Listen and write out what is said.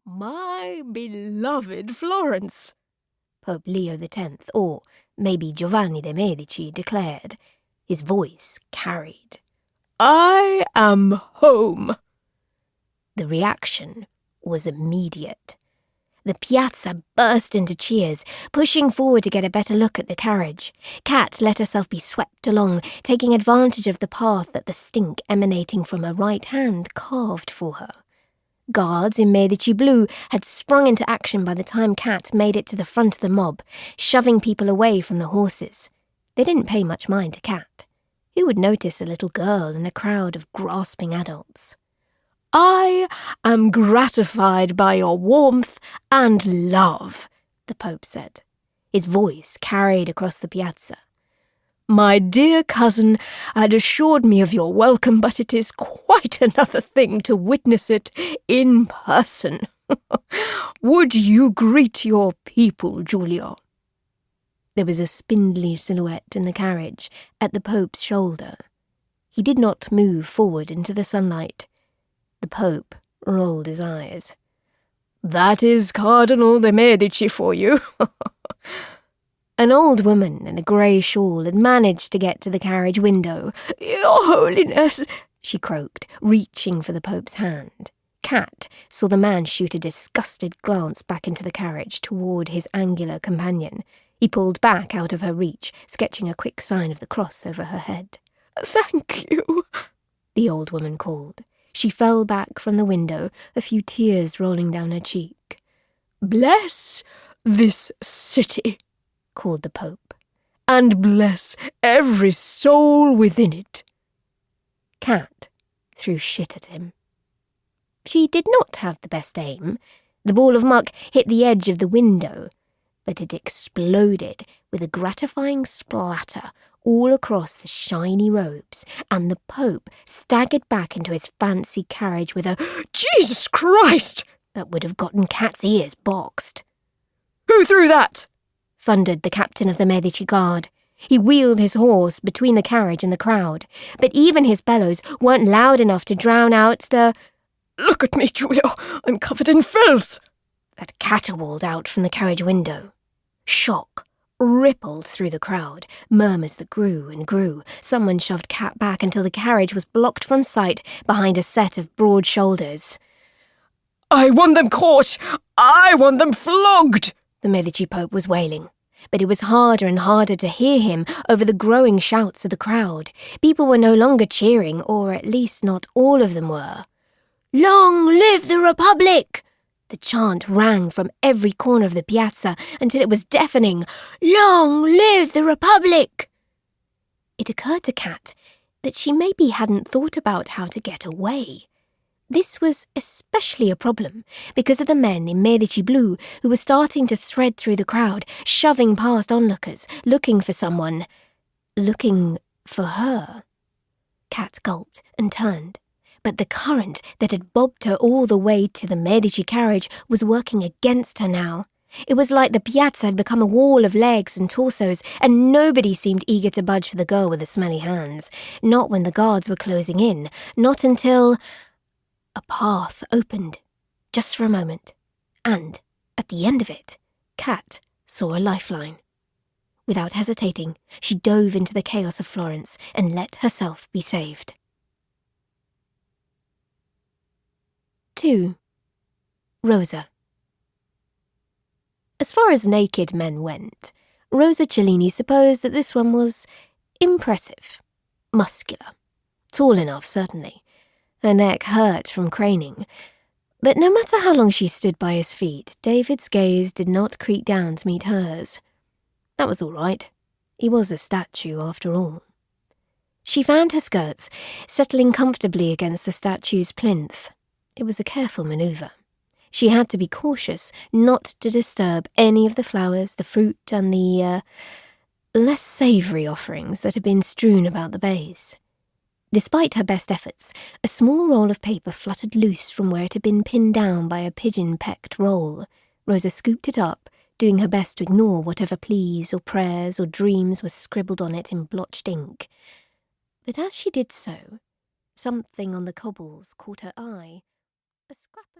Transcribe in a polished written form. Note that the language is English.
My beloved Florence, Pope Leo X, or maybe Giovanni de' Medici, declared. His voice carried. I am home. The reaction was immediate. The piazza burst into cheers, pushing forward to get a better look at the carriage. Kat let herself be swept along, taking advantage of the path that the stink emanating from her right hand carved for her. Guards in Medici blue had sprung into action by the time Kat made it to the front of the mob, shoving people away from the horses. They didn't pay much mind to Kat. Who would notice a little girl in a crowd of grasping adults? I am gratified by your warmth and love, the Pope said. His voice carried across the piazza. My dear cousin had assured me of your welcome, but it is quite another thing to witness it in person. Would you greet your people, Giulio? There was a spindly silhouette in the carriage at the Pope's shoulder. He did not move forward into the sunlight. The Pope rolled his eyes. That is Cardinal de' Medici for you. An old woman in a grey shawl had managed to get to the carriage window. Your Holiness, she croaked, reaching for the Pope's hand. Kat saw the man shoot a disgusted glance back into the carriage toward his angular companion. He pulled back out of her reach, sketching a quick sign of the cross over her head. Thank you, the old woman called. She fell back from the window, a few tears rolling down her cheek. Bless this city, called the Pope, and bless every soul within it. Kat threw shit at him. She did not have the best aim. The ball of muck hit the edge of the window, but it exploded with a gratifying splatter all across the shiny robes, and the Pope staggered back into his fancy carriage with a Jesus Christ that would have gotten Kat's ears boxed. Who threw that? Thundered the captain of the Medici Guard. He wheeled his horse between the carriage and the crowd, but even his bellows weren't loud enough to drown out the Look at me, Giulio, I'm covered in filth that caterwauled out from the carriage window. Shock rippled through the crowd, murmurs that grew and grew. Someone shoved Kat back until the carriage was blocked from sight behind a set of broad shoulders. I want them caught! I want them flogged! The Medici Pope was wailing. But it was harder and harder to hear him over the growing shouts of the crowd. People were no longer cheering, or at least not all of them were. Long live the Republic! The chant rang from every corner of the piazza until it was deafening. Long live the Republic! It occurred to Kat that she maybe hadn't thought about how to get away. This was especially a problem because of the men in Medici blue who were starting to thread through the crowd, shoving past onlookers, looking for someone. Looking for her. Kat gulped and turned. But the current that had bobbed her all the way to the Medici carriage was working against her now. It was like the piazza had become a wall of legs and torsos, and nobody seemed eager to budge for the girl with the smelly hands. Not when the guards were closing in. Not until a path opened, just for a moment. And, at the end of it, Kat saw a lifeline. Without hesitating, she dove into the chaos of Florence and let herself be saved. 2. Rosa. As far as naked men went, Rosa Cellini supposed that this one was impressive, muscular, tall enough, certainly. Her neck hurt from craning. But no matter how long she stood by his feet, David's gaze did not creep down to meet hers. That was all right. He was a statue, after all. She found her skirts, settling comfortably against the statue's plinth. It was a careful manoeuvre. She had to be cautious not to disturb any of the flowers, the fruit, and the, less savoury offerings that had been strewn about the base. Despite her best efforts, a small roll of paper fluttered loose from where it had been pinned down by a pigeon-pecked roll. Rosa scooped it up, doing her best to ignore whatever pleas or prayers or dreams were scribbled on it in blotched ink. But as she did so, something on the cobbles caught her eye. A scrap of